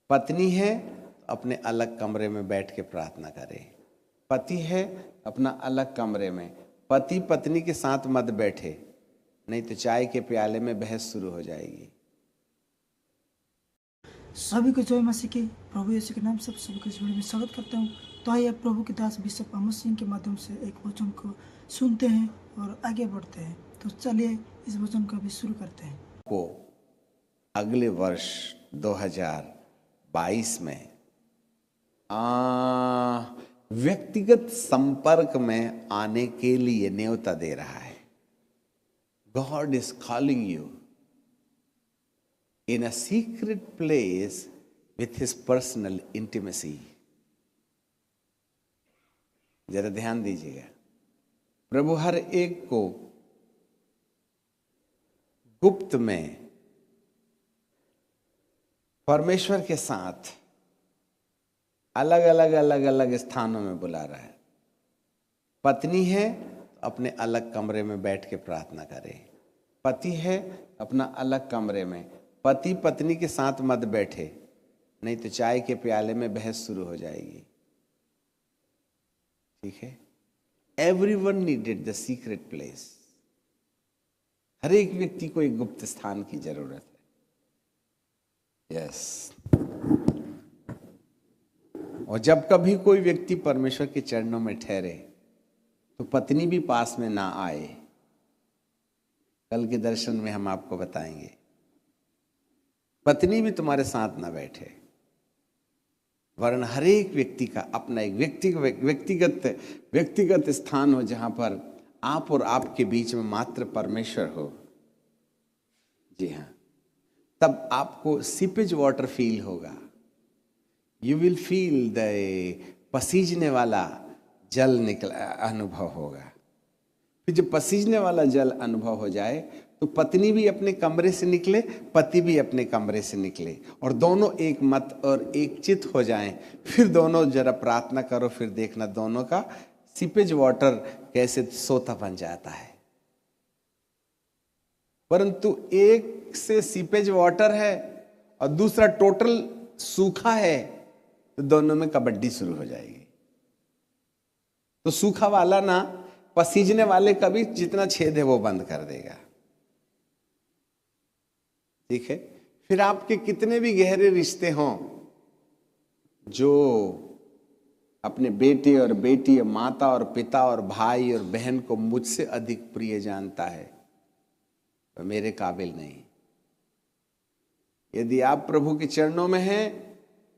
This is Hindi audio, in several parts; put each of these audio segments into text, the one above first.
पत्नी है अपने अलग कमरे में बैठ के प्रार्थना करे। पति है अपना अलग कमरे में, पति पत्नी के साथ मत बैठे, नहीं तो चाय के प्याले में बहस शुरू हो जाएगी। सभी को जय मसीह की। प्रभु यीशु के नाम से सभी को इस वीडियो में स्वागत करता हूँ। तो आइए प्रभु के दास बिशप अमर सिंह के माध्यम से एक वचन को सुनते हैं और आगे बढ़ते हैं। तो चलिए इस वचन को अभी शुरू करते हैं। को अगले वर्ष 2022 में व्यक्तिगत संपर्क में आने के लिए न्योता दे रहा है। God is calling you in a secret place with his personal intimacy। जरा ध्यान दीजिएगा, प्रभु हर एक को गुप्त में परमेश्वर के साथ अलग अलग स्थानों में बुला रहा है। पत्नी है अपने अलग कमरे में बैठ के प्रार्थना करे, पति है अपना अलग कमरे में, पति पत्नी के साथ मत बैठे, नहीं तो चाय के प्याले में बहस शुरू हो जाएगी। ठीक है, everyone needed the secret place. हर एक व्यक्ति को एक गुप्त स्थान की जरूरत है। यस। और जब कभी कोई व्यक्ति परमेश्वर के चरणों में ठहरे तो पत्नी भी पास में ना आए। कल के दर्शन में हम आपको बताएंगे, पत्नी भी तुम्हारे साथ ना बैठे, वरन हर एक व्यक्ति का अपना एक व्यक्तिगत स्थान हो जहां पर आप और आपके बीच में मात्र परमेश्वर हो। जी हाँ, तब आपको सीपेज वाटर फील होगा। यू विल फील द पसीजने वाला जल अनुभव होगा। फिर जब पसीजने वाला जल अनुभव हो जाए तो पत्नी भी अपने कमरे से निकले, पति भी अपने कमरे से निकले, और दोनों एक मत और एक चित हो जाएं। फिर दोनों जरा प्रार्थना करो, फिर देखना दोनों का सीपेज वाटर कैसे सोता बन जाता है। परंतु एक से सीपेज वाटर है और दूसरा टोटल सूखा है, तो दोनों में कबड्डी शुरू हो जाएगी। तो सूखा वाला ना पसीजने वाले का भी जितना छेद है वो बंद कर देगा। ठीक है, फिर आपके कितने भी गहरे रिश्ते हों, जो अपने बेटे और बेटी, माता और पिता और भाई और बहन को मुझसे अधिक प्रिय जानता है, वह मेरे काबिल नहीं। यदि आप प्रभु के चरणों में हैं,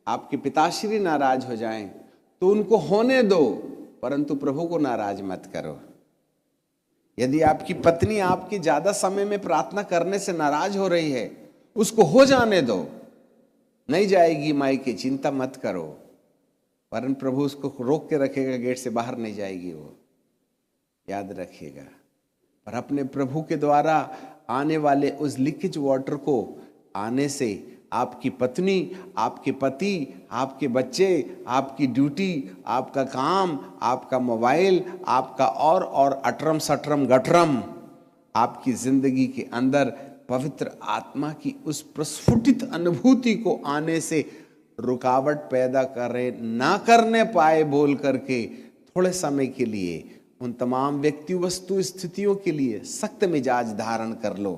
आपके पिताश्री नाराज हो जाएं तो उनको होने दो, परंतु प्रभु को नाराज मत करो। यदि आपकी पत्नी आपकी ज्यादा समय में प्रार्थना करने से नाराज हो रही है, उसको हो जाने दो, नहीं जाएगी मायके, चिंता मत करो, वरन प्रभु उसको रोक के रखेगा, गेट से बाहर नहीं जाएगी वो, याद रखिएगा। पर अपने प्रभु के द्वारा आने वाले उस लीकेज वाटर को आने से आपकी पत्नी, आपके पति, आपके बच्चे, आपकी ड्यूटी, आपका काम, आपका मोबाइल, आपका और अटरम सटरम गटरम, आपकी जिंदगी के अंदर पवित्र आत्मा की उस प्रस्फुटित अनुभूति को आने से रुकावट पैदा करे ना करने पाए बोल करके थोड़े समय के लिए उन तमाम व्यक्ति वस्तु स्थितियों के लिए सख्त मिजाज धारण कर लो।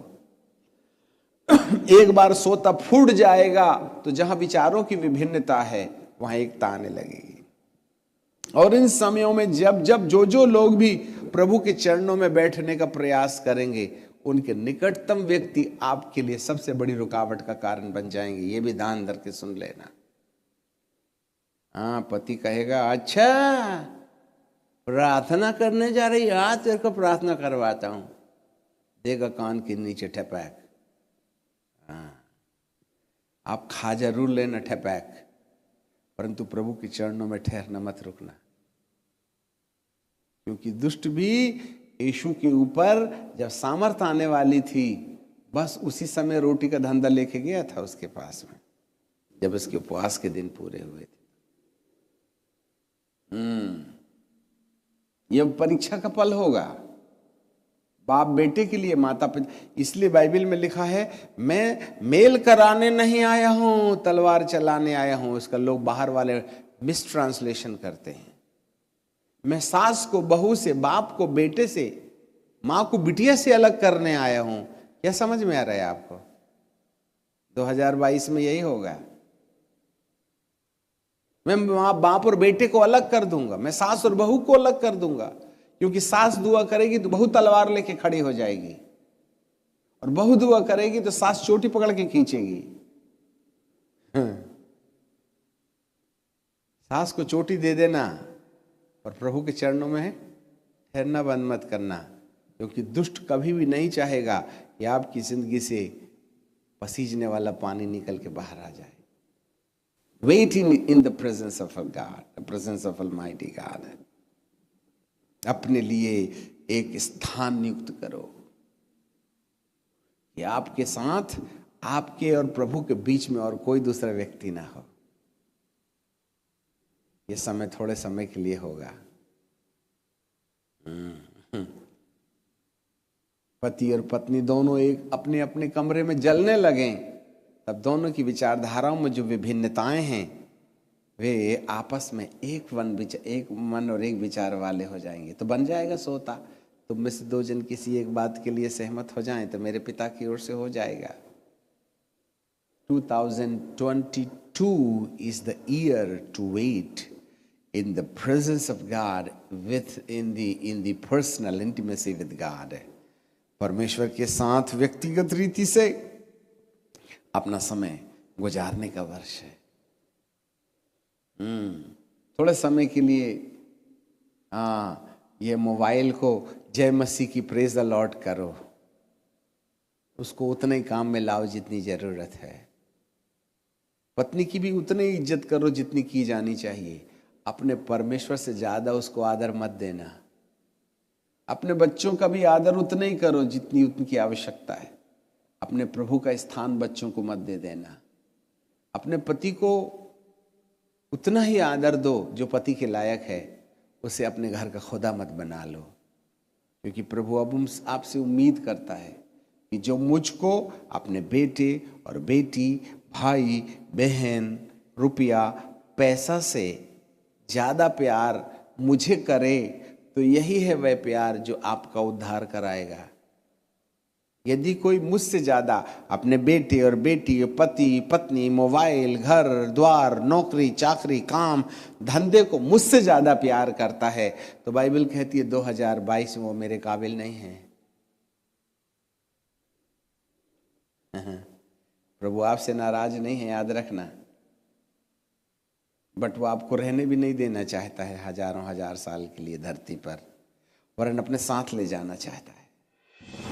एक बार सोता फूट जाएगा तो जहां विचारों की विभिन्नता है वहां एकता आने लगेगी। और इन समयों में जब जब जो लोग भी प्रभु के चरणों में बैठने का प्रयास करेंगे, उनके निकटतम व्यक्ति आपके लिए सबसे बड़ी रुकावट का कारण बन जाएंगे। ये भी ध्यान धर के सुन लेना। हाँ, पति कहेगा अच्छा प्रार्थना करने जा रही, आज तेरे को प्रार्थना करवाता हूं, देगा कान के नीचे ठपैक। हाँ, आप खा जरूर लेना ठपैक, परंतु प्रभु के चरणों में ठहरना मत रुकना, क्योंकि दुष्ट भी यीशु के ऊपर जब सामर्थ आने वाली थी, बस उसी समय रोटी का धंधा लेके गया था उसके पास में, जब उसके उपवास के दिन पूरे हुए थे। यह परीक्षा का पल होगा बाप बेटे के लिए, माता पिता, इसलिए बाइबल में लिखा है मैं मेल कराने नहीं आया हूं, तलवार चलाने आया हूं। इसका लोग बाहर वाले मिस ट्रांसलेशन करते हैं। मैं सास को बहू से, बाप को बेटे से, मां को बिटिया से अलग करने आया हूं। क्या समझ में आ रहा है आपको? 2022 में यही होगा। मैं मां बाप और बेटे को अलग कर दूंगा, मैं सास और बहू को अलग कर दूंगा, क्योंकि सास दुआ करेगी तो बहू तलवार लेके खड़ी हो जाएगी, और बहू दुआ करेगी तो सास चोटी पकड़ के खींचेगी। सास को चोटी दे देना और प्रभु के चरणों में ठहरना बंद मत करना, क्योंकि दुष्ट कभी भी नहीं चाहेगा कि आपकी जिंदगी से पसीजने वाला पानी निकल के बाहर आ जाए। Wait in the presence of a God, the presence of Almighty God. अपने लिए एक स्थान नियुक्त करो कि आपके साथ, आपके और प्रभु के बीच में और कोई दूसरा व्यक्ति ना हो। ये समय थोड़े समय के लिए होगा। पति और पत्नी दोनों एक अपने अपने कमरे में जलने लगें, तब दोनों की विचारधाराओं में जो विभिन्नताएं हैं वे आपस में एक मन और एक विचार वाले हो जाएंगे। तो बन जाएगा सोता। तुम में से 2 जन किसी एक बात के लिए सहमत हो जाएं तो मेरे पिता की ओर से हो जाएगा। 2022 is the year to wait in the presence of God, in the personal intimacy with God. परमेश्वर के साथ व्यक्तिगत रीति से अपना समय गुजारने का वर्ष है। थोड़े समय के लिए ये मोबाइल को जय मसीह की प्रेज द लॉर्ड करो, उसको उतने ही काम में लाओ जितनी जरूरत है। पत्नी की भी उतनी इज्जत करो जितनी की जानी चाहिए। अपने परमेश्वर से ज्यादा उसको आदर मत देना। अपने बच्चों का भी आदर उतना ही करो जितनी उनकी आवश्यकता है। अपने प्रभु का स्थान बच्चों को मत दे देना। अपने पति को उतना ही आदर दो जो पति के लायक है। उसे अपने घर का खुदा मत बना लो, क्योंकि प्रभु अब आपसे उम्मीद करता है कि जो मुझको अपने बेटे और बेटी, भाई बहन, रुपया, पैसा से ज्यादा प्यार मुझे करे, तो यही है वह प्यार जो आपका उद्धार कराएगा। यदि कोई मुझसे ज्यादा अपने बेटे और बेटी, पति पत्नी, मोबाइल, घर द्वार, नौकरी चाकरी, काम धंधे को मुझसे ज्यादा प्यार करता है, तो बाइबल कहती है 2022 में वो मेरे काबिल नहीं है। प्रभु आपसे नाराज नहीं है, याद रखना। बट वो आपको रहने भी नहीं देना चाहता है हजारों हजार साल के लिए धरती पर, वरन अपने साथ ले जाना चाहता है।